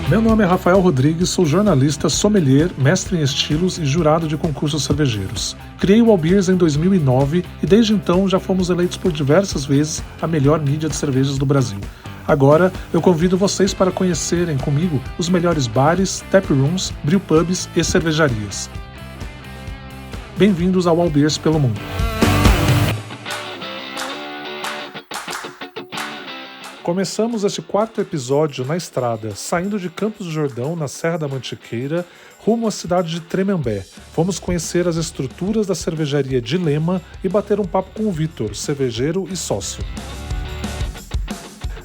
Meu nome é Rafael Rodrigues, sou jornalista, sommelier, mestre em estilos e jurado de concursos cervejeiros. Criei o All Beers em 2009 e desde então já fomos eleitos por diversas vezes a melhor mídia de cervejas do Brasil. Agora eu convido vocês para conhecerem comigo os melhores bares, taprooms, brewpubs e cervejarias. Bem-vindos ao All Beers pelo mundo. Começamos este quarto episódio na estrada, saindo de Campos do Jordão, na Serra da Mantiqueira, rumo à cidade de Tremembé. Vamos conhecer as estruturas da cervejaria Dilema e bater um papo com o Vitor, cervejeiro e sócio.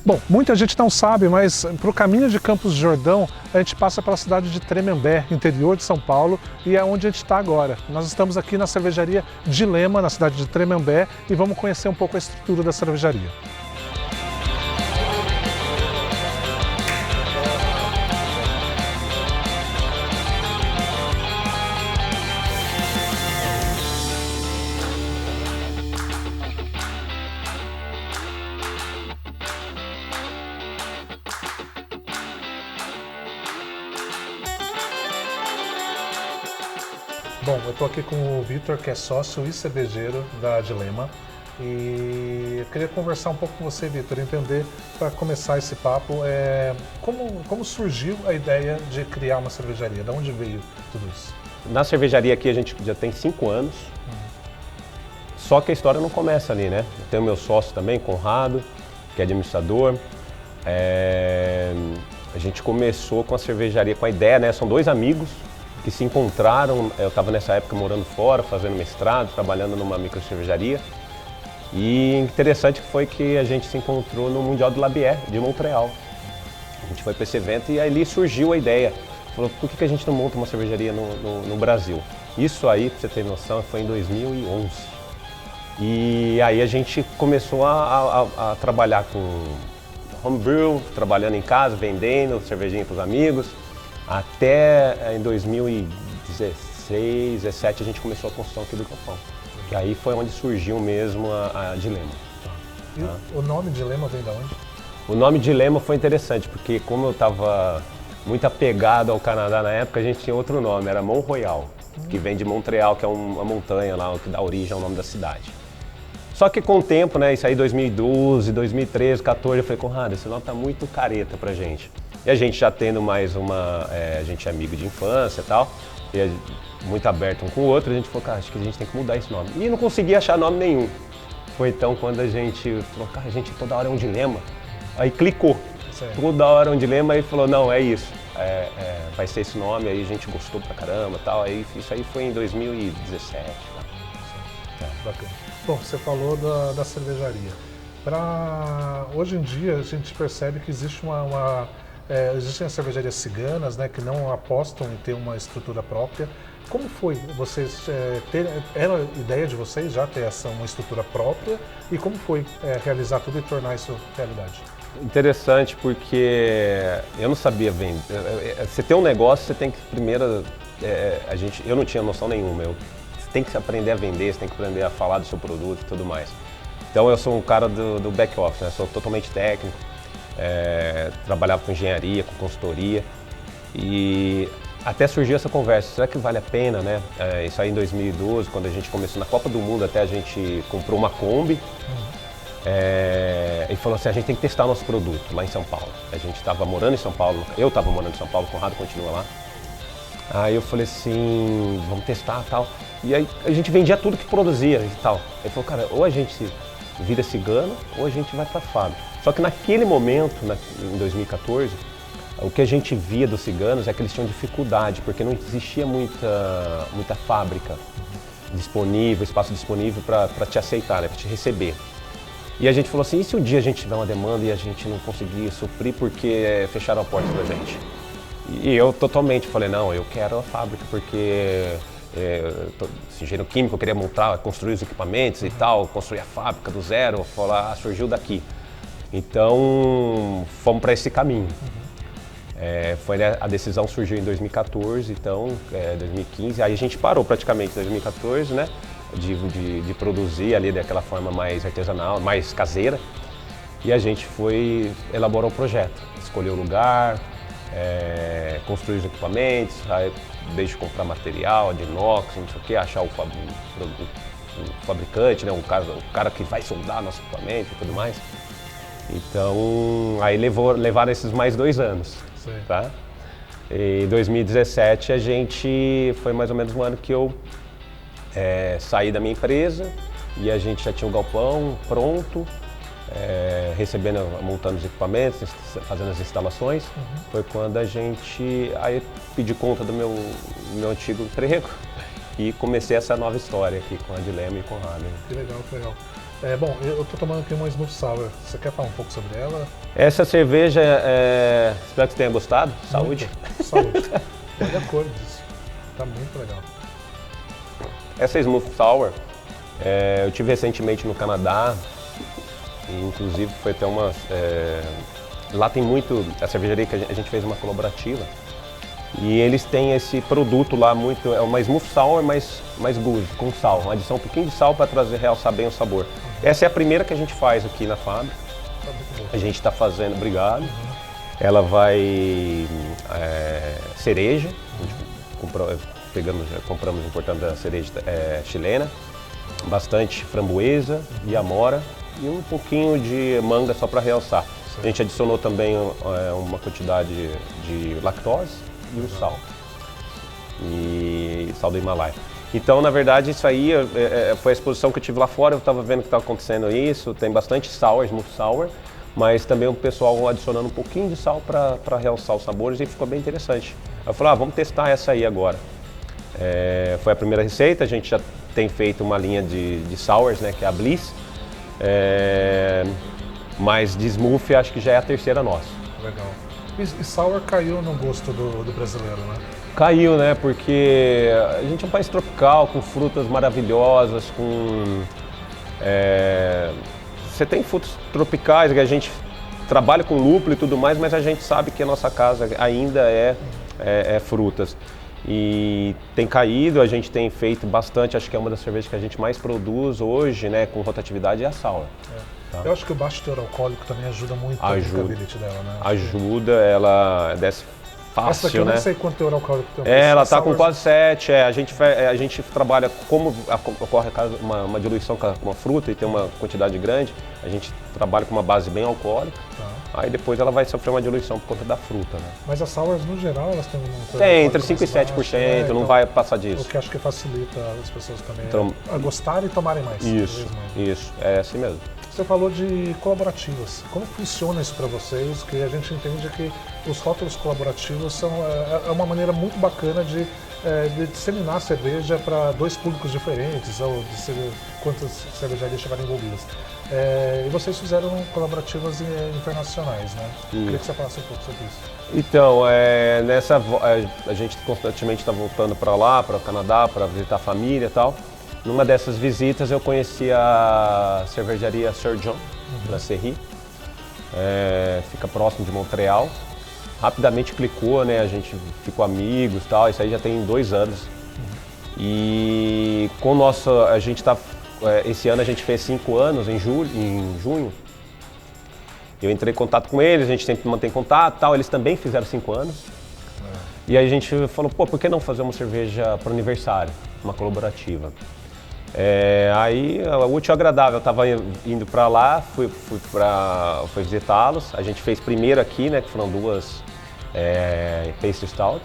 Bom, muita gente não sabe, mas para o caminho de Campos do Jordão, a gente passa pela cidade de Tremembé, interior de São Paulo, e é onde a gente está agora. Nós estamos aqui na cervejaria Dilema, na cidade de Tremembé, e vamos conhecer um pouco a estrutura da cervejaria. Bom, eu estou aqui com o Vitor, que é sócio e cervejeiro da Dilema, e eu queria conversar um pouco com você, Vitor, entender, para começar esse papo, como surgiu a ideia de criar uma cervejaria, de onde veio tudo isso? Na cervejaria aqui a gente já tem 5 anos, só que a história não começa ali, né? Eu tenho meu sócio também, Conrado, que é administrador. A gente começou com a cervejaria, com a ideia, né? São 2 amigos que se encontraram. Eu estava nessa época morando fora, fazendo mestrado, trabalhando numa micro cervejaria. E interessante foi que a gente se encontrou no Mundial do Labier, de Montreal. A gente foi para esse evento e ali surgiu a ideia. Falou, por que a gente não monta uma cervejaria no Brasil? Isso aí, para você ter noção, foi em 2011. E aí a gente começou a trabalhar com homebrew, trabalhando em casa, vendendo cervejinha para os amigos. Até em 2016, 2017 a gente começou a construção aqui do galpão. E aí foi onde surgiu mesmo a Dilema. E o nome Dilema vem de onde? O nome Dilema foi interessante, porque como eu estava muito apegado ao Canadá na época, a gente tinha outro nome, era Mont Royal, que vem de Montreal, que é uma montanha lá, que dá origem ao nome da cidade. Só que com o tempo, né, isso aí 2012, 2013, 2014, eu falei, Conrado, esse nome tá muito careta pra gente. E a gente já tendo mais a gente é amigo de infância e tal, e muito aberto um com o outro, a gente falou, cara, acho que a gente tem que mudar esse nome. E não conseguia achar nome nenhum. Foi então quando a gente falou, cara, a gente toda hora é um dilema. Aí clicou, toda hora é um dilema, e falou, não, é isso, vai ser esse nome, aí a gente gostou pra caramba e tal, aí isso aí foi em 2017. Tá? Bacana. Bom, você falou da cervejaria. Hoje em dia a gente percebe que existe existem as cervejarias ciganas, né, que não apostam em ter uma estrutura própria. Como foi vocês era a ideia de vocês já ter uma estrutura própria, e como foi realizar tudo e tornar isso realidade? Interessante, porque eu não sabia vender. Você tem um negócio, você tem que primeiro, eu não tinha noção nenhuma. Você tem que aprender a vender, você tem que aprender a falar do seu produto e tudo mais. Então eu sou um cara do back office, né? Sou totalmente técnico. Trabalhava com engenharia, com consultoria, e até surgiu essa conversa, será que vale a pena, né? Isso aí em 2012, quando a gente começou na Copa do Mundo, até a gente comprou uma Kombi, e falou assim, a gente tem que testar nosso produto lá em São Paulo. A gente estava morando em São Paulo, eu estava morando em São Paulo, o Conrado continua lá. Aí eu falei assim, vamos testar e tal, e aí a gente vendia tudo que produzia e tal. Ele falou, cara, ou a gente vira cigano ou a gente vai para a fábrica. Só que naquele momento, em 2014, o que a gente via dos ciganos é que eles tinham dificuldade, porque não existia muita fábrica disponível, espaço disponível para te aceitar, né, para te receber. E a gente falou assim, e se um dia a gente tiver uma demanda e a gente não conseguir suprir porque fecharam a porta da gente? E eu totalmente falei, não, eu quero a fábrica, porque engenheiro químico, eu queria montar, construir os equipamentos e tal, construir a fábrica do zero, surgiu daqui. Então, fomos para esse caminho. A decisão surgiu em 2014, então, 2015, aí a gente parou praticamente em 2014, né, de produzir ali daquela forma mais artesanal, mais caseira, e a gente elaborou o projeto, escolheu o lugar, construir os equipamentos, aí, desde comprar material de inox, não sei o que, achar o fabricante, né, o cara que vai soldar nosso equipamento e tudo mais. Então, aí levaram esses mais 2 anos, tá? E em 2017 foi mais ou menos um ano que eu saí da minha empresa e a gente já tinha o galpão pronto, montando os equipamentos, fazendo as instalações. Foi quando aí pedi conta do meu antigo emprego e comecei essa nova história aqui com a Dilema e com a Conrado. Que legal, que legal. Bom, eu tô tomando aqui uma Smooth Sour. Você quer falar um pouco sobre ela? Essa cerveja, espero que você tenha gostado. Saúde. Saúde. Olha a cor disso. Tá muito legal. Essa Smooth Sour, eu tive recentemente no Canadá. E, inclusive foi até lá tem muito, a cervejaria que a gente fez uma colaborativa e eles têm esse produto lá é uma Smooth Sour mais goose, com sal, uma adição um pouquinho de sal para realçar bem o sabor. Essa é a primeira que a gente faz aqui na fábrica, a gente está fazendo, obrigado. Ela vai cereja, a gente compramos importando a cereja chilena, bastante framboesa e amora, e um pouquinho de manga só para realçar. A gente adicionou também uma quantidade de lactose e o sal. E sal do Himalaia. Então, na verdade, isso aí foi a exposição que eu tive lá fora, eu estava vendo que estava acontecendo isso, tem bastante sour, Smooth Sour, mas também o pessoal adicionando um pouquinho de sal para realçar os sabores e ficou bem interessante. Eu falei, vamos testar essa aí agora. Foi a primeira receita, a gente já tem feito uma linha de sours, né, que é a Bliss. Mas de smoothie acho que já é a terceira nossa. Legal. E sour caiu no gosto do brasileiro, né? Caiu, né? Porque a gente é um país tropical, com frutas maravilhosas, você tem frutos tropicais, que a gente trabalha com lúpulo e tudo mais, mas a gente sabe que a nossa casa ainda é frutas. E tem caído, a gente tem feito bastante, acho que é uma das cervejas que a gente mais produz hoje, né, com rotatividade, é a sour. Tá? Eu acho que o baixo teor alcoólico também ajuda muito a drinkability dela, né? Ajuda, ela desce fácil, essa daqui eu né? não sei quanto teor alcoólico tem. Ela está com quase 7, a gente trabalha, como ocorre uma diluição com uma fruta e tem uma quantidade grande, a gente trabalha com uma base bem alcoólica. Tá. Aí depois ela vai sofrer uma diluição por conta da fruta, né? Mas as sours, no geral, elas têm entre 5% e 7%, não vai passar disso. O que acho que facilita as pessoas também a gostarem e tomarem mais. Isso, é assim mesmo. Você falou de colaborativas. Como funciona isso para vocês? Que a gente entende que os rótulos colaborativos é uma maneira muito bacana de disseminar a cerveja para 2 públicos diferentes, ou de quantas cervejarias estiverem envolvidas. E vocês fizeram colaborativas internacionais, né? Queria que você falasse um pouco sobre isso. Então, a gente constantemente está voltando para lá, para o Canadá, para visitar a família e tal. Numa dessas visitas eu conheci a cervejaria Sir John, na Serry, fica próximo de Montreal. Rapidamente clicou, né? A gente ficou amigos e tal, isso aí já tem 2 anos. E com a gente tá, esse ano a gente fez 5 anos, em junho. Eu entrei em contato com eles, a gente sempre mantém contato e tal, eles também fizeram 5 anos. E aí a gente falou, por que não fazer uma cerveja para o aniversário, uma colaborativa? Aí, o útil e agradável, eu estava indo para lá, fui visitá-los. A gente fez primeiro aqui, né, que foram 2 pastry stout.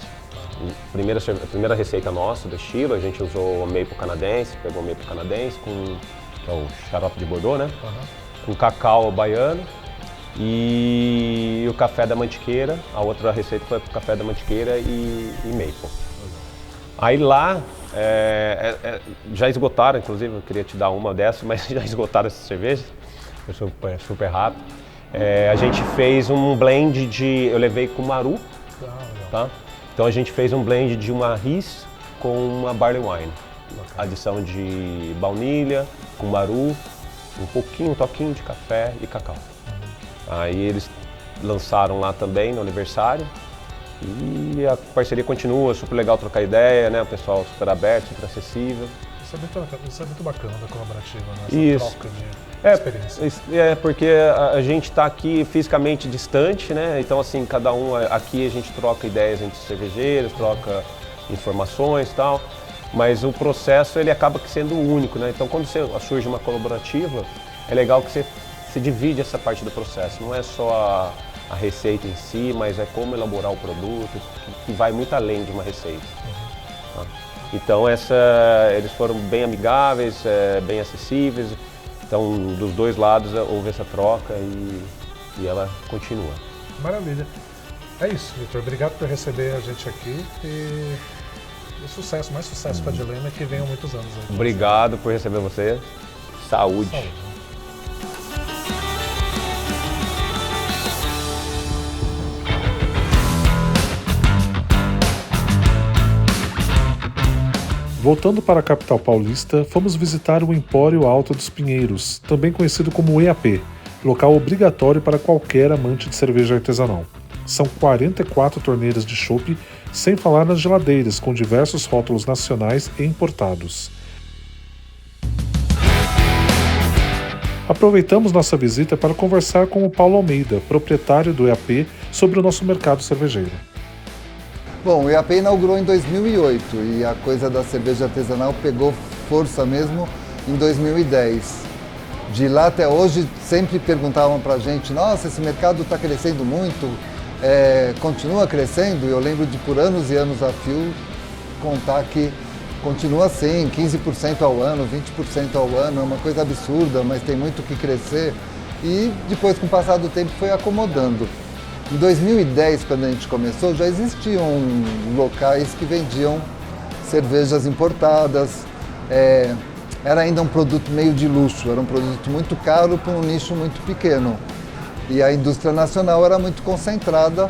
A primeira receita nossa do estilo, a gente usou o maple canadense, pegou o maple canadense, que é o xarope de Bordeaux, né? Com cacau baiano e o café da mantiqueira. A outra receita foi o café da mantiqueira e maple. Aí lá, já esgotaram, inclusive, eu queria te dar uma dessas, mas já esgotaram essa cerveja, foi super rápido. A gente fez um blend eu levei com maru, tá? Então a gente fez um blend de uma ris com uma barley wine. Adição de baunilha, com maru, um toquinho de café e cacau. Aí eles lançaram lá também no aniversário. E a parceria continua, super legal trocar ideia, né? O pessoal super aberto, super acessível. Isso é muito bacana da colaborativa, né? Essa Isso. troca de experiência. Porque a gente está aqui fisicamente distante, né? Então, assim, cada um aqui a gente troca ideias entre cervejeiros, troca informações e tal, mas o processo ele acaba sendo único, né? Então, quando surge uma colaborativa, é legal que você divide essa parte do processo. Não é só a receita em si, mas é como elaborar o produto, que vai muito além de uma receita. Tá? Então, eles foram bem amigáveis, bem acessíveis. Então, dos dois lados houve essa troca e ela continua. Maravilha. É isso, Vitor. Obrigado por receber a gente aqui e sucesso, mais sucesso para a Dilema, que venham muitos anos aí. Obrigado por receber você. Saúde. Voltando para a capital paulista, fomos visitar o Empório Alto dos Pinheiros, também conhecido como EAP, local obrigatório para qualquer amante de cerveja artesanal. São 44 torneiras de chopp, sem falar nas geladeiras, com diversos rótulos nacionais e importados. Aproveitamos nossa visita para conversar com o Paulo Almeida, proprietário do EAP, sobre o nosso mercado cervejeiro. Bom, o EAP inaugurou em 2008 e a coisa da cerveja artesanal pegou força mesmo em 2010. De lá até hoje sempre perguntavam pra gente, nossa, esse mercado está crescendo muito, continua crescendo? E eu lembro de por anos e anos a fio contar que continua assim, 15% ao ano, 20% ao ano, é uma coisa absurda, mas tem muito que crescer. E depois, com o passar do tempo, foi acomodando. Em 2010, quando a gente começou, já existiam locais que vendiam cervejas importadas. Era ainda um produto meio de luxo, era um produto muito caro para um nicho muito pequeno. E a indústria nacional era muito concentrada,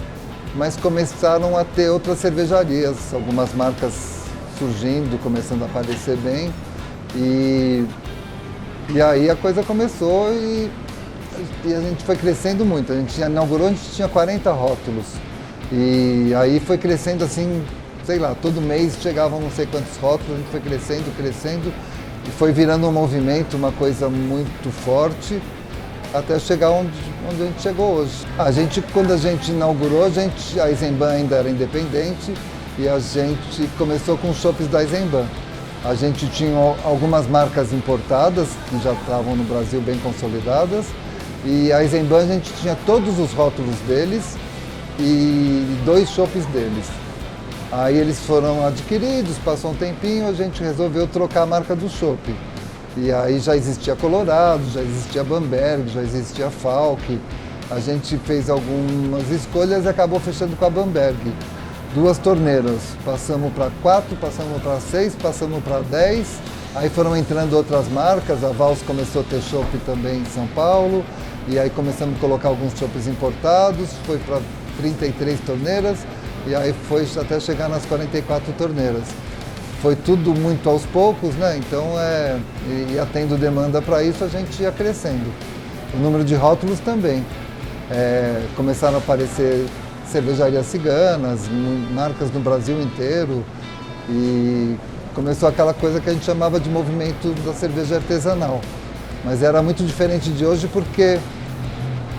mas começaram a ter outras cervejarias, algumas marcas surgindo, começando a aparecer bem. E aí a coisa começou e a gente foi crescendo muito. A gente inaugurou, a gente tinha 40 rótulos. E aí foi crescendo assim, sei lá, todo mês chegavam não sei quantos rótulos, a gente foi crescendo e foi virando um movimento, uma coisa muito forte, até chegar onde a gente chegou hoje. Quando a gente inaugurou, a Eisenbahn ainda era independente e a gente começou com os chopps da Eisenbahn. A gente tinha algumas marcas importadas que já estavam no Brasil bem consolidadas. E a Eisenbahn, a gente tinha todos os rótulos deles e 2 chopps deles. Aí eles foram adquiridos, passou um tempinho, a gente resolveu trocar a marca do chopp. E aí já existia Colorado, já existia Bamberg, já existia Falck. A gente fez algumas escolhas e acabou fechando com a Bamberg. 2 torneiras, passamos para 4, passamos para 6, passamos para 10. Aí foram entrando outras marcas, a Vals começou a ter chopp também em São Paulo. E aí começamos a colocar alguns chopps importados, foi para 33 torneiras e aí foi até chegar nas 44 torneiras. Foi tudo muito aos poucos, né? Então, e tendo demanda para isso, a gente ia crescendo. O número de rótulos também. Começaram a aparecer cervejarias ciganas, marcas no Brasil inteiro e começou aquela coisa que a gente chamava de movimento da cerveja artesanal. Mas era muito diferente de hoje porque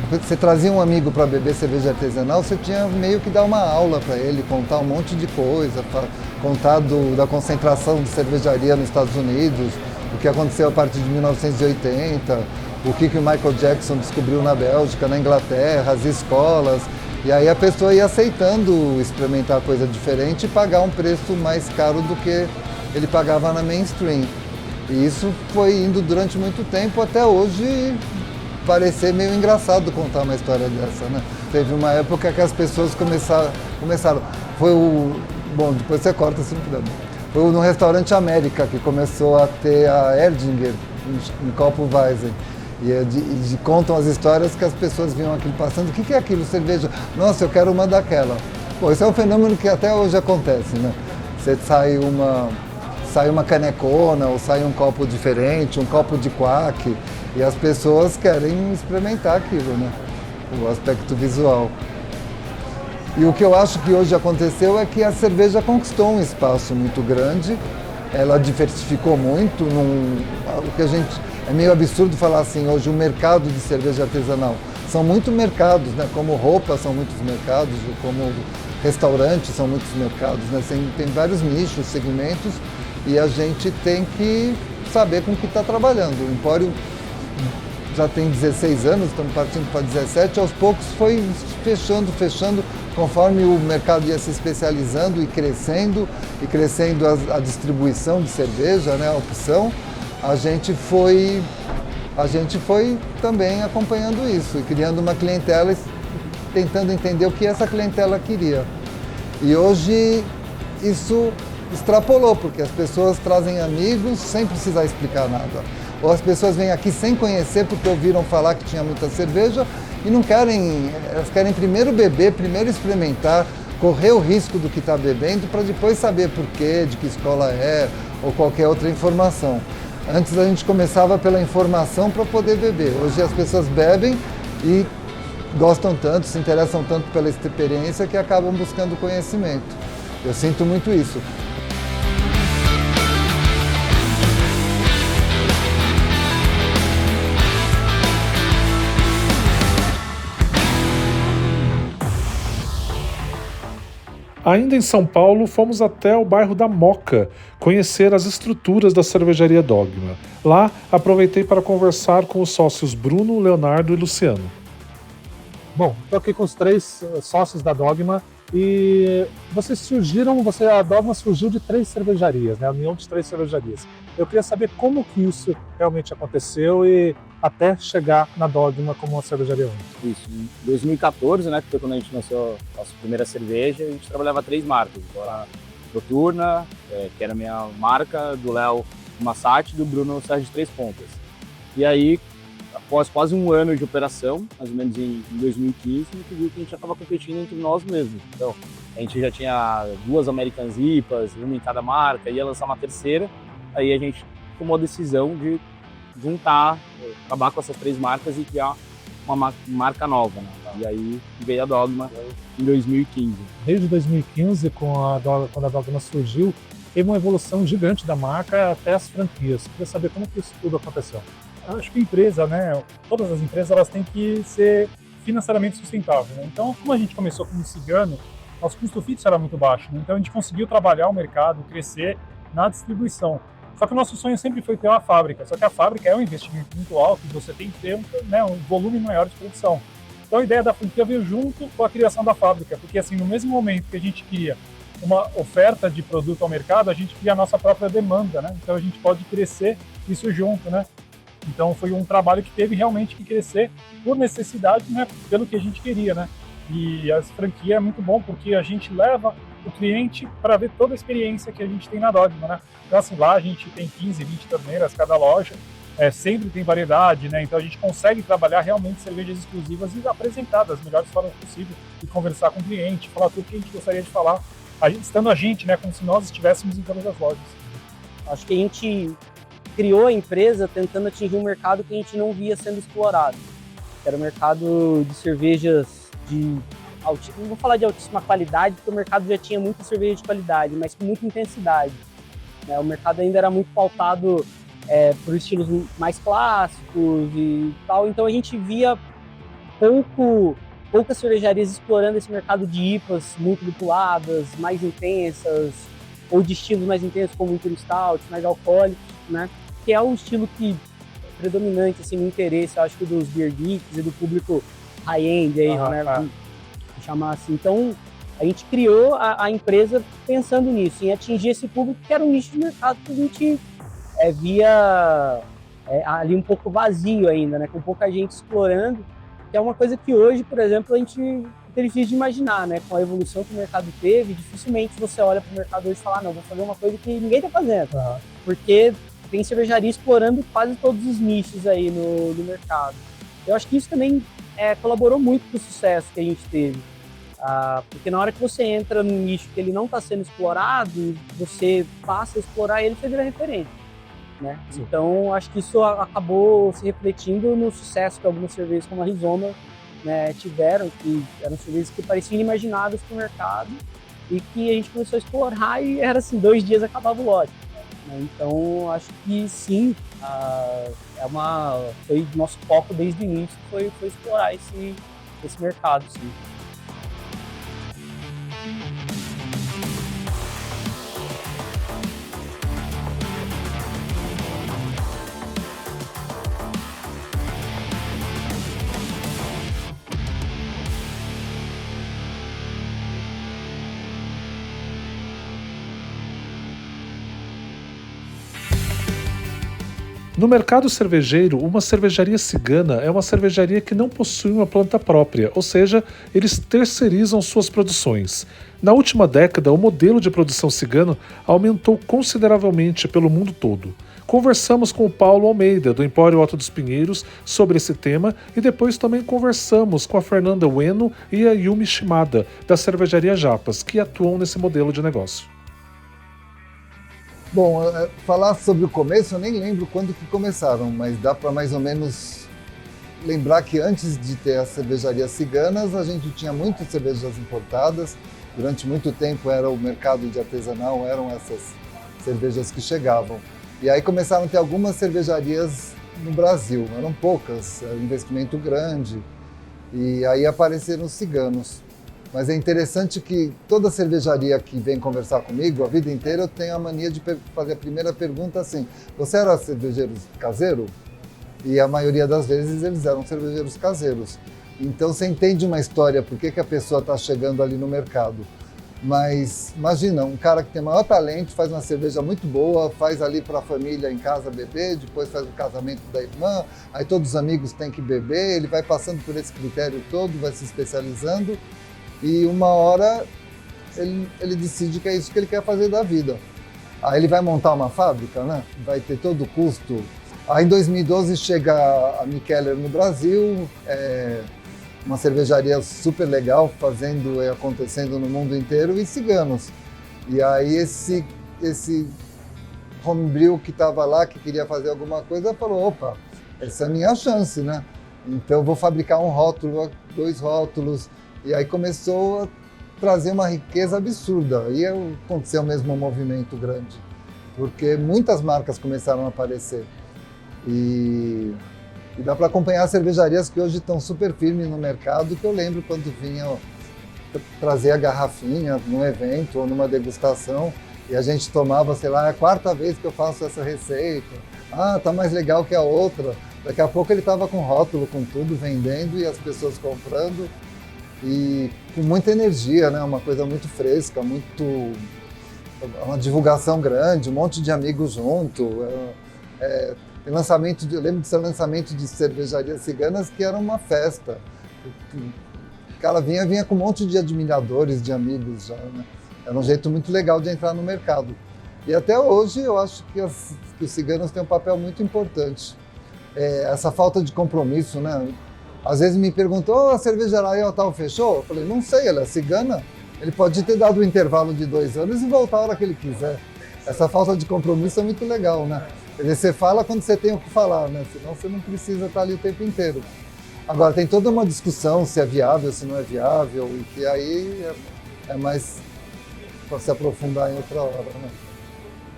você trazia um amigo para beber cerveja artesanal, você tinha meio que dar uma aula para ele, contar um monte de coisa, contar da concentração de cervejaria nos Estados Unidos, o que aconteceu a partir de 1980, o que o Michael Jackson descobriu na Bélgica, na Inglaterra, as escolas. E aí a pessoa ia aceitando experimentar coisa diferente e pagar um preço mais caro do que ele pagava na mainstream. E isso foi indo durante muito tempo, até hoje parecer meio engraçado contar uma história dessa, né? Teve uma época que as pessoas começaram. Bom, depois você corta se não puder. Foi no restaurante América que começou a ter a Erdinger em copo Weizen. E contam as histórias que as pessoas viam aquilo passando. O que é aquilo? Cerveja? Nossa, eu quero uma daquela. Pô, isso é um fenômeno que até hoje acontece, né? Você sai uma canecona ou sai um copo diferente, um copo de quack, e as pessoas querem experimentar aquilo, né? O aspecto visual. E o que eu acho que hoje aconteceu é que a cerveja conquistou um espaço muito grande ela diversificou muito. O que a gente, é meio absurdo falar assim, hoje o mercado de cerveja artesanal são muitos mercados, né? Como roupa são muitos mercados, como restaurantes são muitos mercados, né? Tem vários nichos, segmentos, e a gente tem que saber com o que está trabalhando. O Empório já tem 16 anos, estamos partindo para 17, aos poucos foi fechando, conforme o mercado ia se especializando e crescendo a distribuição de cerveja, né, a opção, a gente foi também acompanhando isso e criando uma clientela, tentando entender o que essa clientela queria. E hoje isso extrapolou, porque as pessoas trazem amigos sem precisar explicar nada. Ou as pessoas vêm aqui sem conhecer porque ouviram falar que tinha muita cerveja e não querem, elas querem primeiro beber, primeiro experimentar, correr o risco do que está bebendo para depois saber por quê, de que escola é ou qualquer outra informação. Antes a gente começava pela informação para poder beber. Hoje as pessoas bebem e gostam tanto, se interessam tanto pela experiência que acabam buscando conhecimento. Eu sinto muito isso. Ainda em São Paulo, fomos até o bairro da Moca, conhecer as estruturas da cervejaria Dogma. Lá, aproveitei para conversar com os sócios Bruno, Leonardo e Luciano. Bom, estou aqui com os 3 sócios da Dogma e a Dogma surgiu de 3 cervejarias, né? A união de 3 cervejarias. Eu queria saber como que isso realmente aconteceu e até chegar na Dogma como uma cervejaria única. Isso, em 2014, né, que foi quando a gente lançou a nossa primeira cerveja, a gente trabalhava 3 marcas. Então, a Noturna, que era a minha marca, do Léo o Massati, do Bruno o Sérgio de Três Pontas. E aí, após quase um ano de operação, mais ou menos em 2015, a gente viu que a gente já estava competindo entre nós mesmos. Então, a gente já tinha 2 American IPAs, uma em cada marca, ia lançar uma terceira. Aí a gente tomou a decisão de juntar, acabar com essas 3 marcas e criar uma marca nova, né? E aí veio a Dogma em 2015. Desde 2015, quando a Dogma surgiu, teve uma evolução gigante da marca até as franquias. Queria saber como que isso tudo aconteceu. Acho que a empresa, né, todas as empresas, elas têm que ser financeiramente sustentáveis, né? Então, como a gente começou como cigano, nosso custo fixo era muito baixo, né? Então a gente conseguiu trabalhar o mercado, crescer na distribuição. Só que o nosso sonho sempre foi ter uma fábrica, só que a fábrica é um investimento muito alto e você tem que ter um volume maior de produção. Então a ideia da franquia veio junto com a criação da fábrica, porque assim, no mesmo momento que a gente cria uma oferta de produto ao mercado, a gente cria a nossa própria demanda, né? Então a gente pode crescer isso junto, né? Então foi um trabalho que teve realmente que crescer por necessidade, né? Pelo que a gente queria, né? E a franquia é muito bom porque a gente leva o cliente para ver toda a experiência que a gente tem na Dogma, né? Então assim, lá a gente tem 15, 20 torneiras cada loja, sempre tem variedade, né? Então a gente consegue trabalhar realmente cervejas exclusivas e apresentar das melhores formas possíveis e conversar com o cliente, falar tudo que a gente gostaria de falar, estando a gente, né? Como se nós estivéssemos em todas as lojas. Acho que a gente criou a empresa tentando atingir um mercado que a gente não via sendo explorado. Era o mercado de cervejas não vou falar de altíssima qualidade, porque o mercado já tinha muita cerveja de qualidade, mas com muita intensidade. O mercado ainda era muito pautado por estilos mais clássicos e tal, então a gente via poucas cervejarias explorando esse mercado de IPAs muito lupuladas, mais intensas, ou de estilos mais intensos como Imperial Stout, mais alcoólicos, né? Que é o estilo que é predominante assim, no interesse, eu acho que dos beer geeks e do público high-end, aí, né? Chamar assim. Então, a gente criou a empresa pensando nisso, em atingir esse público que era um nicho de mercado que a gente via ali um pouco vazio ainda, né? Com pouca gente explorando, que é uma coisa que hoje, por exemplo, a gente é difícil de imaginar, né? Com a evolução que o mercado teve, dificilmente você olha para o mercado hoje e fala, não, vou fazer uma coisa que ninguém está fazendo, porque tem cervejaria explorando quase todos os nichos aí no mercado. Eu acho que isso também colaborou muito para o sucesso que a gente teve. Porque na hora que você entra num nicho que ele não está sendo explorado, você passa a explorar ele, você vira referente, né? Então, acho que isso acabou se refletindo no sucesso que algumas cervejas como a Rizoma, né, tiveram, que eram cervejas que pareciam inimagináveis para o mercado e que a gente começou a explorar e era assim, 2 dias acabava o lote. né? Então, acho que sim, foi nosso foco desde o início, foi explorar esse mercado, sim. No mercado cervejeiro, uma cervejaria cigana é uma cervejaria que não possui uma planta própria, ou seja, eles terceirizam suas produções. Na última década, o modelo de produção cigano aumentou consideravelmente pelo mundo todo. Conversamos com o Paulo Almeida, do Empório Alto dos Pinheiros, sobre esse tema e depois também conversamos com a Fernanda Ueno e a Yumi Shimada, da cervejaria Japas, que atuam nesse modelo de negócio. Bom, falar sobre o começo, eu nem lembro quando que começaram, mas dá para mais ou menos lembrar que antes de ter as cervejarias ciganas, a gente tinha muitas cervejas importadas. Durante muito tempo era o mercado de artesanal, eram essas cervejas que chegavam. E aí começaram a ter algumas cervejarias no Brasil, eram poucas, era um investimento grande. E aí apareceram os ciganos. Mas é interessante que toda cervejaria que vem conversar comigo, a vida inteira eu tenho a mania de fazer a primeira pergunta assim: você era cervejeiro caseiro? E a maioria das vezes eles eram cervejeiros caseiros. Então você entende uma história, por que a pessoa está chegando ali no mercado. Mas imagina, um cara que tem maior talento, faz uma cerveja muito boa, faz ali para a família em casa beber, depois faz o casamento da irmã, aí todos os amigos têm que beber, ele vai passando por esse critério todo, vai se especializando. E uma hora ele decide que é isso que ele quer fazer da vida. Aí ele vai montar uma fábrica, né? Vai ter todo o custo. Aí em 2012 chega a Mikkeller no Brasil, uma cervejaria super legal, fazendo e acontecendo no mundo inteiro, e ciganos. E aí esse homebrew que estava lá, que queria fazer alguma coisa, falou: opa, essa é a minha chance, né? Então eu vou fabricar um rótulo, 2 rótulos. E aí começou a trazer uma riqueza absurda. E aconteceu mesmo um movimento grande, porque muitas marcas começaram a aparecer. E dá para acompanhar cervejarias que hoje estão super firmes no mercado, que eu lembro quando vinham trazer a garrafinha num evento ou numa degustação, e a gente tomava, sei lá, é a 4ª vez que eu faço essa receita. Ah, tá mais legal que a outra. Daqui a pouco ele estava com rótulo, com tudo, vendendo e as pessoas comprando. E com muita energia, né? Uma coisa muito fresca, uma divulgação grande, um monte de amigos junto. Tem lançamento, eu lembro de ser lançamento de cervejarias ciganas que era uma festa. O cara vinha com um monte de admiradores, de amigos já, né? Era um jeito muito legal de entrar no mercado. E até hoje eu acho que os ciganos têm um papel muito importante. Essa falta de compromisso, né? Às vezes me perguntou: a cervejaria tal fechou? Eu falei: não sei, ela é cigana. Ele pode ter dado um intervalo de 2 anos e voltar a hora que ele quiser. Essa falta de compromisso é muito legal, né? Quer dizer, você fala quando você tem o que falar, né? Senão você não precisa estar ali o tempo inteiro. Agora, tem toda uma discussão se é viável, se não é viável, e que aí é mais para se aprofundar em outra hora, né?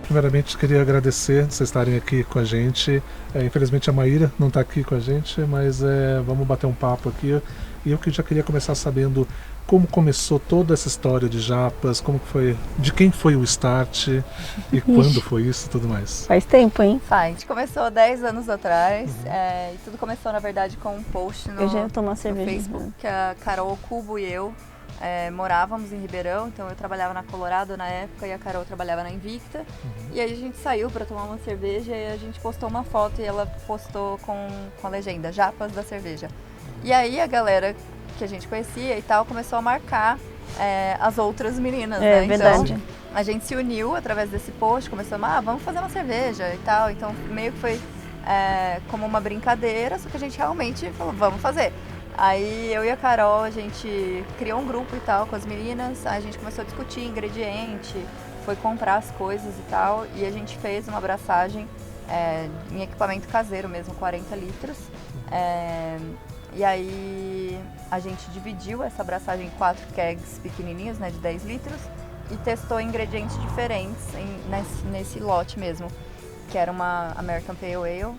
Primeiramente, queria agradecer vocês estarem aqui com a gente. Infelizmente a Maíra não está aqui com a gente, mas vamos bater um papo aqui. E eu que já queria começar sabendo como começou toda essa história de Japas, como foi, de quem foi o start e quando foi isso e tudo mais. Faz tempo, hein? Faz. A gente começou 10 anos atrás, e tudo começou, na verdade, com um post no Facebook, que a Carol Cubo e eu morávamos em Ribeirão, então eu trabalhava na Colorado na época e a Carol trabalhava na Invicta. E aí a gente saiu para tomar uma cerveja e a gente postou uma foto e ela postou com a legenda Japas da cerveja. E aí a galera que a gente conhecia e tal começou a marcar as outras meninas, né? Verdade. Então a gente se uniu através desse post, começamos, vamos fazer uma cerveja e tal. Então meio que foi como uma brincadeira, só que a gente realmente falou, vamos fazer. Aí eu e a Carol, a gente criou um grupo e tal com as meninas, aí a gente começou a discutir ingrediente, foi comprar as coisas e tal, e a gente fez uma abraçagem em equipamento caseiro mesmo, 40 litros. E aí a gente dividiu essa abraçagem em 4 kegs pequenininhos, né, de 10 litros, e testou ingredientes diferentes nesse lote mesmo, que era uma American Pale Ale.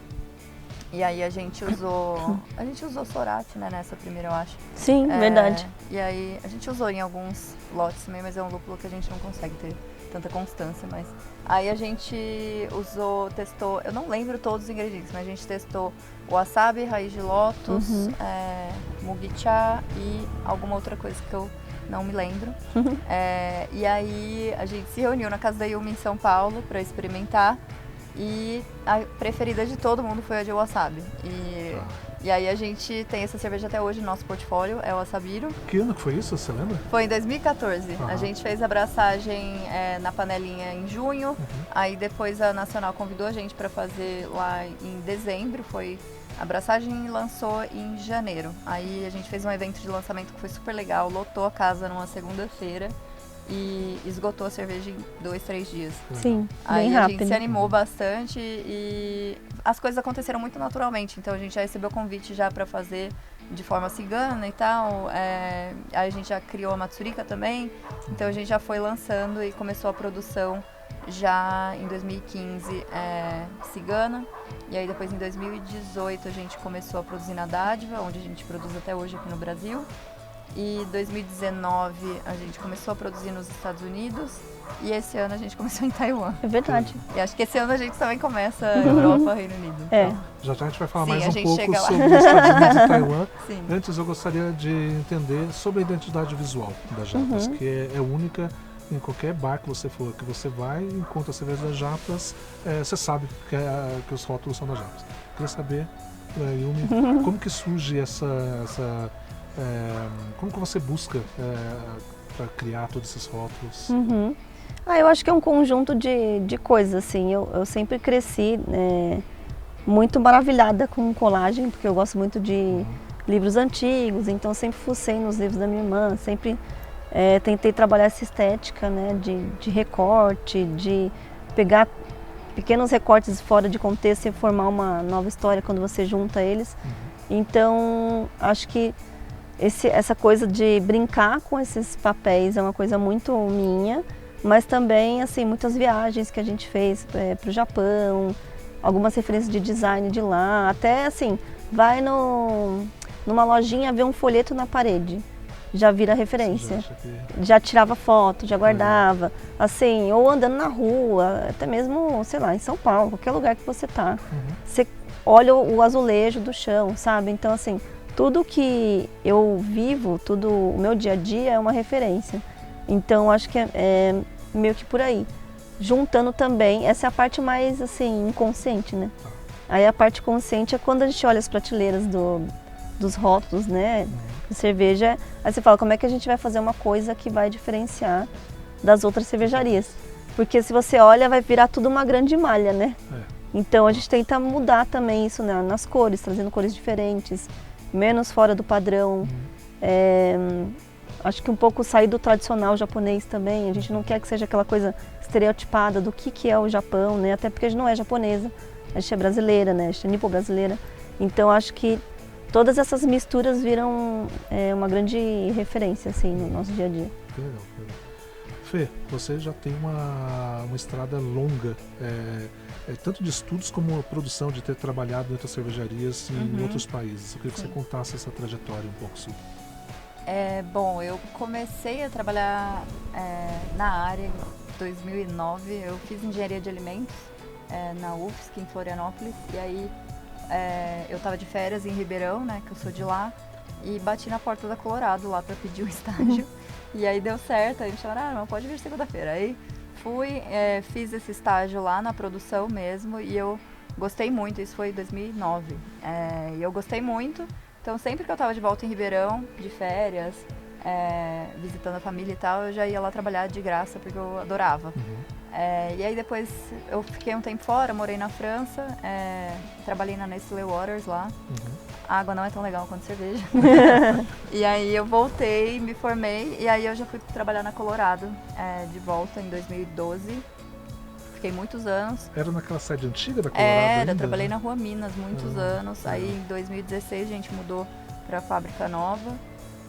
E aí a gente usou Sorate, né, nessa primeira, eu acho. Sim, verdade. E aí a gente usou em alguns lotes também, mas é um lúpulo que a gente não consegue ter tanta constância, mas... Aí a gente testou, eu não lembro todos os ingredientes, mas a gente testou o wasabi, raiz de lótus, mugicha e alguma outra coisa que eu não me lembro. E aí a gente se reuniu na casa da Yumi em São Paulo para experimentar. E a preferida de todo mundo foi a de wasabi. E aí a gente tem essa cerveja até hoje no nosso portfólio, é o Wasabiro. Que ano que foi isso, você lembra? Foi em 2014. A gente fez a abraçagem na panelinha em junho, aí depois a Nacional convidou a gente para fazer lá em dezembro, foi a abraçagem lançou em janeiro. Aí a gente fez um evento de lançamento que foi super legal, lotou a casa numa segunda-feira. E esgotou a cerveja em 2, 3 dias. Sim, aí bem a rápido. gente se animou bastante e as coisas aconteceram muito naturalmente. Então a gente já recebeu convite já para fazer de forma cigana e tal. Aí a gente já criou a Matsurika também. Então a gente já foi lançando e começou a produção já em 2015 cigana. E aí depois em 2018 a gente começou a produzir na Dádiva, onde a gente produz até hoje aqui no Brasil. E 2019 a gente começou a produzir nos Estados Unidos e esse ano a gente começou em Taiwan. É verdade. E acho que esse ano a gente também começa Europa, Reino Unido. Já a gente vai falar Sim, mais a um gente pouco chega lá. sobre os Estados Unidos e Taiwan. Sim. Antes eu gostaria de entender sobre a identidade visual da Japras, que é única em qualquer bar que você for, que você vai e encontra a cerveja da Japras, você sabe que os rótulos são da Japras. Queria saber, Yumi, como que surge como que você busca para criar todos esses rótulos? Eu acho que é um conjunto de coisas, assim. Eu sempre cresci muito maravilhada com colagem, porque eu gosto muito de livros antigos, então sempre fucei nos livros da minha irmã, sempre tentei trabalhar essa estética, né, de recorte, de pegar pequenos recortes fora de contexto e formar uma nova história quando você junta eles. Então, acho que essa coisa de brincar com esses papéis é uma coisa muito minha, mas também, assim, muitas viagens que a gente fez para o Japão, algumas referências de design de lá, até, assim, vai numa lojinha ver um folheto na parede, já vira referência, já tirava foto, já guardava, assim, ou andando na rua, até mesmo, sei lá, em São Paulo, qualquer lugar que você tá, você olha o azulejo do chão, sabe? Então, assim, tudo que eu vivo, o meu dia a dia é uma referência. Então, acho que é meio que por aí. Juntando também, essa é a parte mais, assim, inconsciente, né? Aí a parte consciente é quando a gente olha as prateleiras dos rótulos, né? De cerveja, aí você fala, como é que a gente vai fazer uma coisa que vai diferenciar das outras cervejarias? Porque se você olha, vai virar tudo uma grande malha, né? Então, a gente tenta mudar também isso, né, nas cores, trazendo cores diferentes, menos fora do padrão. Acho que um pouco sair do tradicional japonês também. A gente não quer que seja aquela coisa estereotipada do que é o Japão, né? Até porque a gente não é japonesa, a gente é brasileira, né? A gente é nipo-brasileira. Então acho que todas essas misturas viram uma grande referência assim, no nosso dia a dia. Que legal, que legal. Fê, você já tem uma estrada longa, tanto de estudos como a produção, de ter trabalhado em outras cervejarias em outros países. Eu queria que você contasse essa trajetória um pouco sua. Bom, eu comecei a trabalhar na área em 2009. Eu fiz engenharia de alimentos na UFSC, em Florianópolis. E aí eu estava de férias em Ribeirão, né, que eu sou de lá. E bati na porta da Colorado lá para pedir um estágio. E aí deu certo, aí me chamaram, mas pode vir segunda-feira. Aí fui, fiz esse estágio lá na produção mesmo e eu gostei muito, isso foi em 2009. E eu gostei muito, então sempre que eu estava de volta em Ribeirão, de férias, visitando a família e tal, eu já ia lá trabalhar de graça, porque eu adorava. E aí depois eu fiquei um tempo fora, morei na França, trabalhei na Nestlé Waters lá. A água não é tão legal quanto cerveja. E aí eu voltei, me formei e aí eu já fui trabalhar na Colorado de volta em 2012. Fiquei muitos anos. Era naquela sede antiga da Colorado ainda, eu trabalhei né? na Rua Minas muitos anos. Aí em 2016 a gente mudou para a fábrica nova.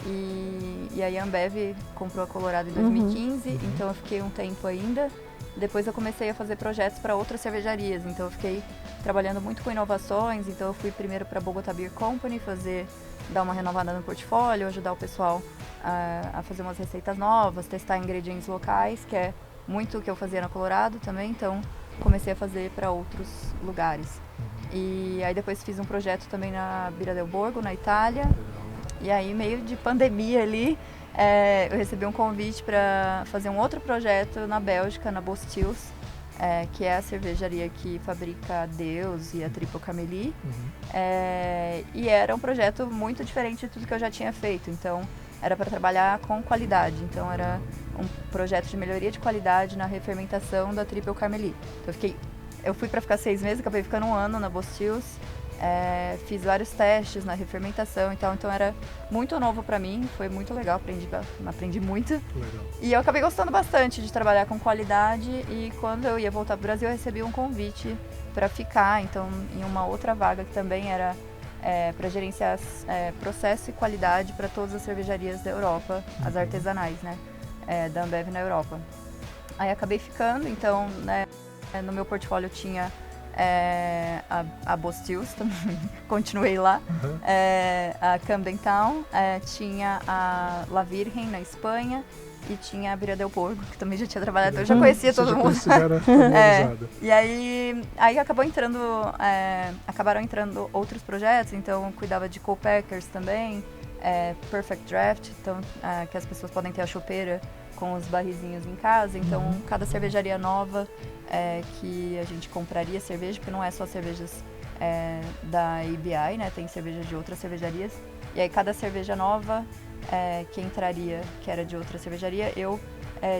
E aí a Ambev comprou a Colorado em 2015, então eu fiquei um tempo ainda. Depois eu comecei a fazer projetos para outras cervejarias, então eu fiquei trabalhando muito com inovações, então eu fui primeiro para a Bogotá Beer Company dar uma renovada no portfólio, ajudar o pessoal a fazer umas receitas novas, testar ingredientes locais, que é muito o que eu fazia na Colorado também, então comecei a fazer para outros lugares. E aí depois fiz um projeto também na Birra del Borgo, na Itália, e aí meio de pandemia ali, eu recebi um convite para fazer um outro projeto na Bélgica, na Bostils, que é a cervejaria que fabrica a Deus e a Triple Camélie. E era um projeto muito diferente de tudo que eu já tinha feito, então era para trabalhar com qualidade, então era um projeto de melhoria de qualidade na refermentação da Triple Camélie. Então eu fui para ficar 6 meses, acabei ficando 1 ano na Bostils. Fiz vários testes na refermentação e tal, então era muito novo para mim, foi muito legal, aprendi muito. Legal. E eu acabei gostando bastante de trabalhar com qualidade, e quando eu ia voltar para o Brasil eu recebi um convite para ficar, então em uma outra vaga que também era para gerenciar processo e qualidade para todas as cervejarias da Europa, as artesanais, né, da Ambev na Europa. Aí acabei ficando, então, né, no meu portfólio tinha a Bostils também, continuei lá, a Camden Town, tinha a La Virgen na Espanha e tinha a Birra del Borgo, que também já tinha trabalhado, eu já conhecia todo mundo. E aí acabaram entrando outros projetos, então eu cuidava de co-packers também, Perfect Draft, então, que as pessoas podem ter a chopeira com os barrizinhos em casa, então cada cervejaria nova que a gente compraria cerveja, porque não é só cervejas da ABI, né, tem cervejas de outras cervejarias, e aí cada cerveja nova que entraria, que era de outra cervejaria, eu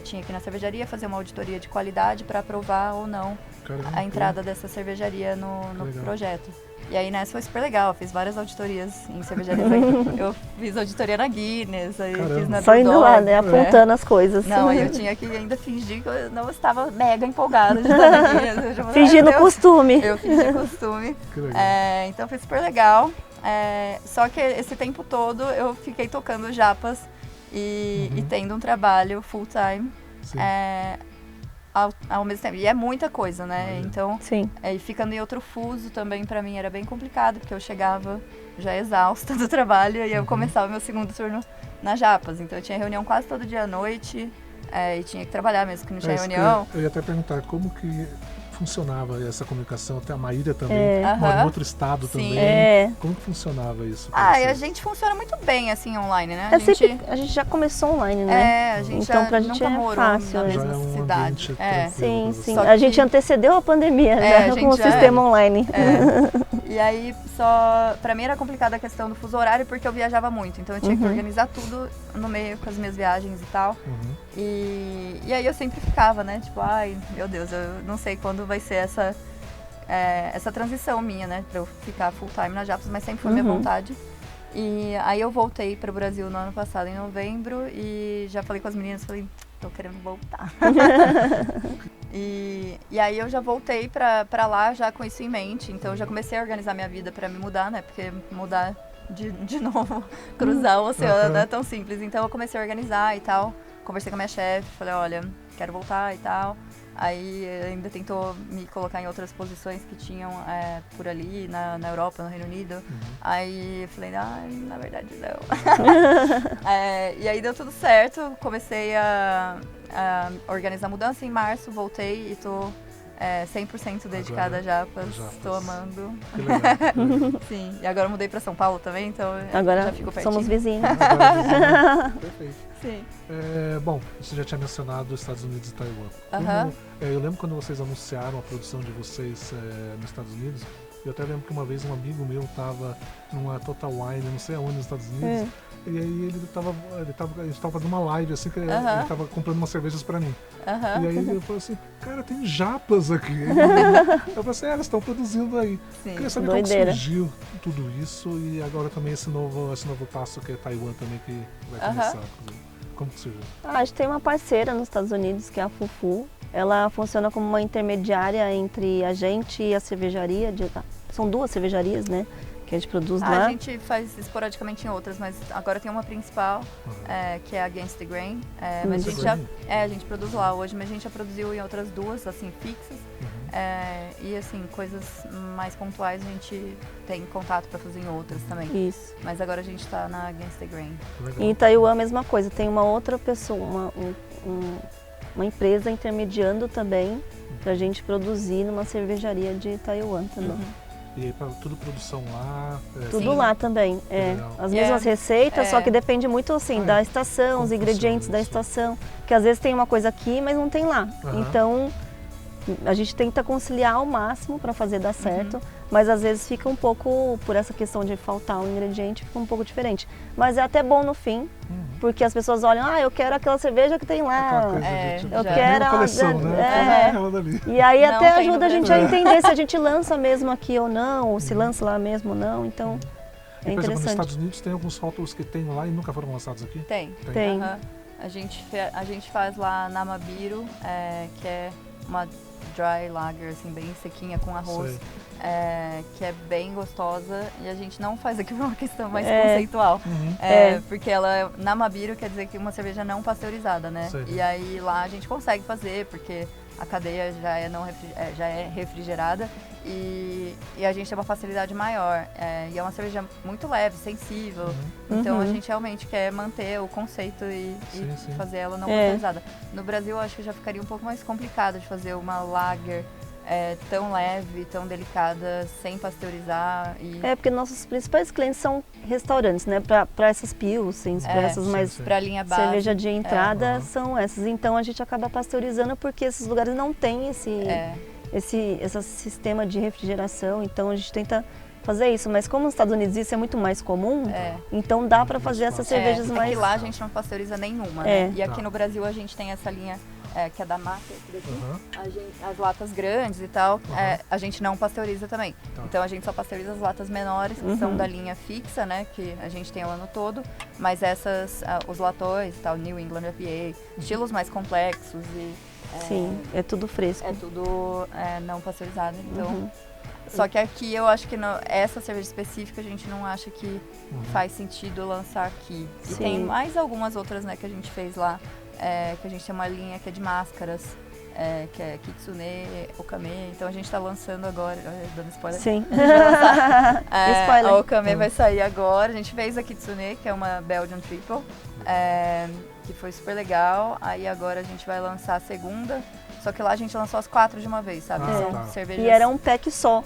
tinha que ir na cervejaria fazer uma auditoria de qualidade para aprovar ou não a entrada dessa cervejaria no projeto. E aí nessa foi super legal, eu fiz várias auditorias em cervejarias. Eu fiz auditoria na Guinness, aí fiz na só indo lá, né, apontando as coisas. Não, aí eu tinha que ainda fingir que eu não estava mega empolgada de estar na Guinness. Fingindo costume. Eu fingi costume. Então foi super legal. Só que esse tempo todo eu fiquei tocando japas e tendo um trabalho full time. Ao mesmo tempo. E é muita coisa, né? Então, e ficando em outro fuso também pra mim era bem complicado, porque eu chegava já exausta do trabalho e aí eu começava meu segundo turno na Japas. Então eu tinha reunião quase todo dia à noite e tinha que trabalhar mesmo, que não tinha reunião. Eu ia até perguntar como que funcionava essa comunicação, até a Maíra também, mora em outro estado também. Como que funcionava isso? A gente funciona muito bem, assim, online, né? A gente já começou online, né? A gente então, já pra gente morou fácil, na mesma cidade. Sim. A gente antecedeu a pandemia já com o sistema online. E aí, pra mim era complicada a questão do fuso horário, porque eu viajava muito, então eu tinha que organizar tudo no meio com as minhas viagens e tal. E aí eu sempre ficava, né? Tipo, ai, meu Deus, eu não sei quando vai ser essa transição minha, né? Pra eu ficar full time na Japas, mas sempre foi minha vontade. E aí eu voltei para o Brasil no ano passado, em novembro, e já falei com as meninas, falei, tô querendo voltar. E aí eu já voltei pra lá já com isso em mente, então eu já comecei a organizar minha vida para me mudar, né? Porque mudar de novo, cruzar o oceano não é tão simples. Então eu comecei a organizar e tal, conversei com a minha chefe, falei, olha, quero voltar e tal. Aí ainda tentou me colocar em outras posições que tinham por ali, na Europa, no Reino Unido. Aí eu falei, na verdade não. E aí deu tudo certo, comecei a organizar a mudança em março, voltei e tô 100% dedicada a Japas, estou amando. Que legal. Sim, e agora eu mudei para São Paulo também, então agora já fico pertinho. Somos vizinhos. Perfeito. Sim. Bom, você já tinha mencionado os Estados Unidos e Taiwan. Eu lembro quando vocês anunciaram a produção de vocês nos Estados Unidos, eu até lembro que uma vez um amigo meu estava numa Total Wine, não sei aonde, nos Estados Unidos, e aí a gente estava fazendo uma live, assim, que ele estava comprando umas cervejas pra mim. E aí ele falou assim, cara, tem japas aqui. Eu falei assim, elas estão produzindo aí. Sim. Queria saber como surgiu tudo isso e agora também esse novo passo que é Taiwan também, que vai começar. Como que surgiu? A gente tem uma parceira nos Estados Unidos, que é a Fufu. Ela funciona como uma intermediária entre a gente e a cervejaria. São 2 cervejarias, né? Que que a gente produz lá? A gente faz esporadicamente em outras, mas agora tem uma principal, que é a Against the Grain. Mas a gente produz lá hoje, mas a gente já produziu em outras duas, assim, fixas. E assim, coisas mais pontuais a gente tem contato para fazer em outras também. Isso. Mas agora a gente está na Against the Grain. E em Taiwan a mesma coisa, tem uma outra pessoa, uma empresa intermediando também pra gente produzir numa cervejaria de Taiwan também. E aí, tudo produção lá? Tudo lá também, as mesmas receitas, só que depende muito assim da estação, os ingredientes da estação, que às vezes tem uma coisa aqui, mas não tem lá. Então, a gente tenta conciliar ao máximo para fazer dar certo, mas às vezes fica um pouco, por essa questão de faltar um ingrediente, fica um pouco diferente. Mas é até bom no fim, porque as pessoas olham, eu quero aquela cerveja que tem lá, eu quero a coleção, né? E aí até ajuda a gente a entender se a gente lança mesmo aqui ou não, ou se lança lá mesmo ou não, então é interessante. Por exemplo, nos Estados Unidos tem alguns rótulos que tem lá e nunca foram lançados aqui? Tem. A gente faz lá na Mabiro, que é uma dry lager, assim, bem sequinha com arroz, que é bem gostosa, e a gente não faz aqui por uma questão mais conceitual. Porque ela, na Mabiro, quer dizer que uma cerveja não pasteurizada, né? E aí lá a gente consegue fazer, porque a cadeia já é refrigerada e a gente tem uma facilidade maior. E é uma cerveja muito leve, sensível, então a gente realmente quer manter o conceito e fazer ela não pasteurizada. No Brasil, eu acho que já ficaria um pouco mais complicado de fazer uma lager tão leve, tão delicada, sem pasteurizar. Porque nossos principais clientes são restaurantes, né? Para essas pilsens, para essas mais pra linha base, cerveja de entrada, são essas. Então a gente acaba pasteurizando porque esses lugares não têm esse sistema de refrigeração, então a gente tenta fazer isso. Mas como nos Estados Unidos isso é muito mais comum, então dá para fazer essas cervejas mais... Aqui lá a gente não pasteuriza nenhuma, né? E aqui no Brasil a gente tem essa linha que é da marca daqui, as latas grandes e tal, a gente não pasteuriza também. Então a gente só pasteuriza as latas menores, que são da linha fixa, né, que a gente tem o ano todo, mas essas, os latões e tal, New England IPA, estilos mais complexos e... Sim, é tudo fresco. É tudo não pasteurizado, então... Só que aqui eu acho que essa cerveja específica a gente não acha que faz sentido lançar aqui. E tem mais algumas outras, né, que a gente fez lá. Que a gente tem uma linha que é de máscaras, que é Kitsune, Okame, então a gente está lançando agora, dando spoiler. Sim. A Okame vai sair agora, a gente fez a Kitsune, que é uma Belgian Triple, que foi super legal, aí agora a gente vai lançar a segunda, só que lá a gente lançou as 4 de uma vez, sabe? São cervejas... E era um pack só,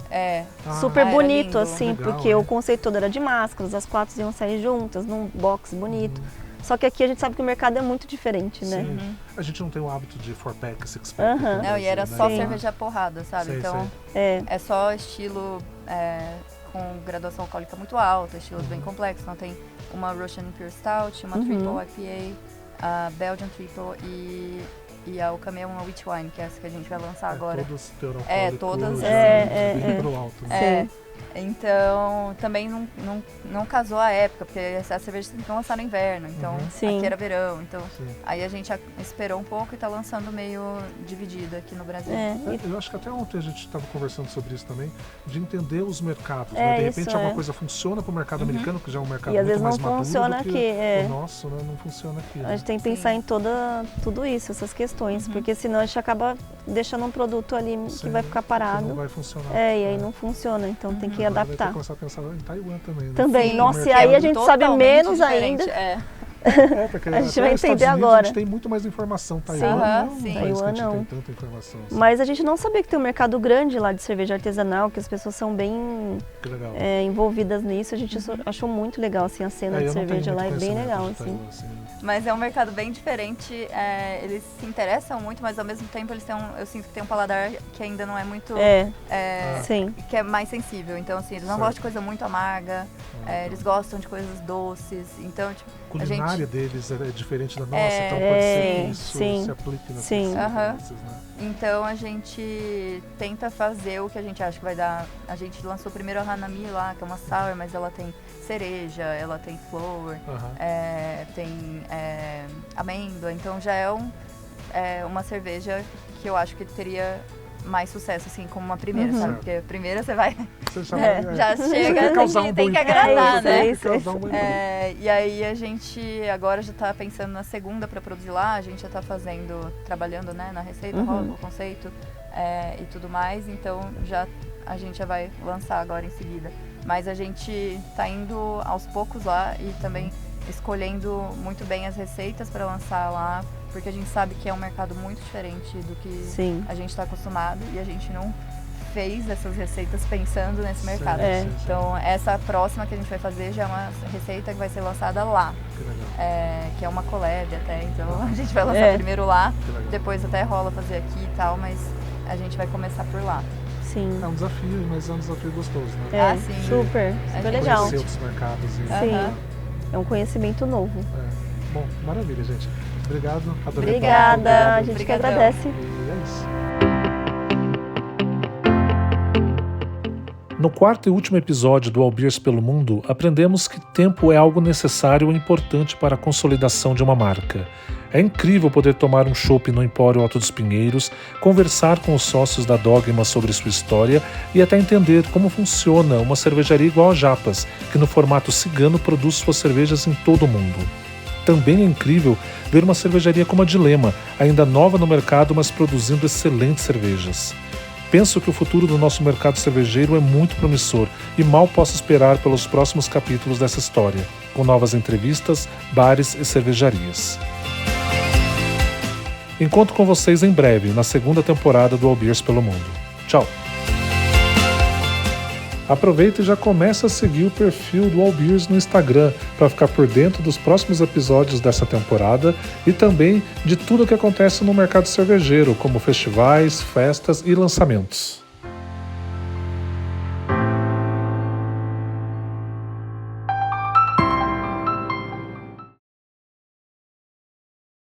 super bonito, assim, legal, porque o conceito todo era de máscaras, as 4 iam sair juntas, num box bonito. Só que aqui a gente sabe que o mercado é muito diferente, né? A gente não tem o hábito de 4-pack, 6-pack. Não, e era só cerveja porrada, sabe? Então, é só estilo com graduação alcoólica muito alta, estilos bem complexos. Então tem uma Russian Imperial Stout, uma Triple IPA, a Belgian Triple e a Okame é uma Wheat Wine, que é essa que a gente vai lançar agora. Todas teor alcoólico, todas. Bem pro alto. Sim. Então, também não casou a época, porque essa cerveja tem que lançar no inverno, então aqui era verão, então aí a gente esperou um pouco e tá lançando meio dividida aqui no Brasil. Eu acho que até ontem a gente estava conversando sobre isso também, de entender os mercados, né? De repente alguma coisa funciona para o mercado americano, que já é um mercado e às muito vezes mais não maduro funciona do que aqui, o nosso, né? Não funciona aqui. A gente tem que pensar em tudo isso, essas questões, porque senão a gente acaba deixando um produto ali que vai ficar parado. Não vai funcionar. E aí não funciona, então tem que adaptar. Vai ter que começar a pensar em Taiwan também, né? Também, nossa, e aí a gente sabe menos ainda. Porque a gente vai entender agora. A gente tem muito mais informação. Taiwan não. Taiwan não. Tem tanta informação. Assim. Mas a gente não sabia que tem um mercado grande lá de cerveja artesanal, que as pessoas são bem envolvidas nisso. A gente achou muito legal, assim, a cena de cerveja lá é bem legal, assim. Mas é um mercado bem diferente, eles se interessam muito, mas ao mesmo tempo eles têm eu sinto que tem um paladar que ainda não é muito... sim. Que é mais sensível, então assim, eles não gostam de coisa muito amarga, eles gostam de coisas doces, então tipo... A culinária deles é diferente da nossa, então pode ser que isso se aplique nas coisas, né? Então a gente tenta fazer o que a gente acha que vai dar. A gente lançou primeiro a Hanami lá, que é uma sour, mas ela tem cereja, ela tem flor, tem amêndoa, então já é uma cerveja que eu acho que teria mais sucesso, assim, como uma primeira, sabe? Porque a primeira você vai Você já chega, tem que agradar, né? E aí a gente agora já está pensando na segunda para produzir lá, a gente já está trabalhando, né, na receita, no conceito e tudo mais, então a gente já vai lançar agora em seguida. Mas a gente está indo aos poucos lá e também escolhendo muito bem as receitas para lançar lá, porque a gente sabe que é um mercado muito diferente do que a gente está acostumado e a gente não fez essas receitas pensando nesse mercado. Então essa próxima que a gente vai fazer já é uma receita que vai ser lançada lá, que é uma collab até, então a gente vai lançar primeiro lá, depois até rola fazer aqui e tal, mas a gente vai começar por lá. Sim. É um desafio, mas é um desafio gostoso, né? Sim. Super legal. Conhecer outros mercados. Sim, é um conhecimento novo. Bom, maravilha, gente. Obrigado, adorei. Obrigada, a gente que agradece. E é isso. No quarto e último episódio do All Beers pelo Mundo, aprendemos que tempo é algo necessário e importante para a consolidação de uma marca. É incrível poder tomar um chopp no Empório Alto dos Pinheiros, conversar com os sócios da Dogma sobre sua história e até entender como funciona uma cervejaria igual a Japas, que no formato cigano produz suas cervejas em todo o mundo. Também é incrível ver uma cervejaria como a Dilema, ainda nova no mercado, mas produzindo excelentes cervejas. Penso que o futuro do nosso mercado cervejeiro é muito promissor e mal posso esperar pelos próximos capítulos dessa história, com novas entrevistas, bares e cervejarias. Encontro com vocês em breve, na segunda temporada do All Beers pelo Mundo. Tchau! Aproveita e já começa a seguir o perfil do All Beers no Instagram para ficar por dentro dos próximos episódios dessa temporada e também de tudo o que acontece no mercado cervejeiro, como festivais, festas e lançamentos.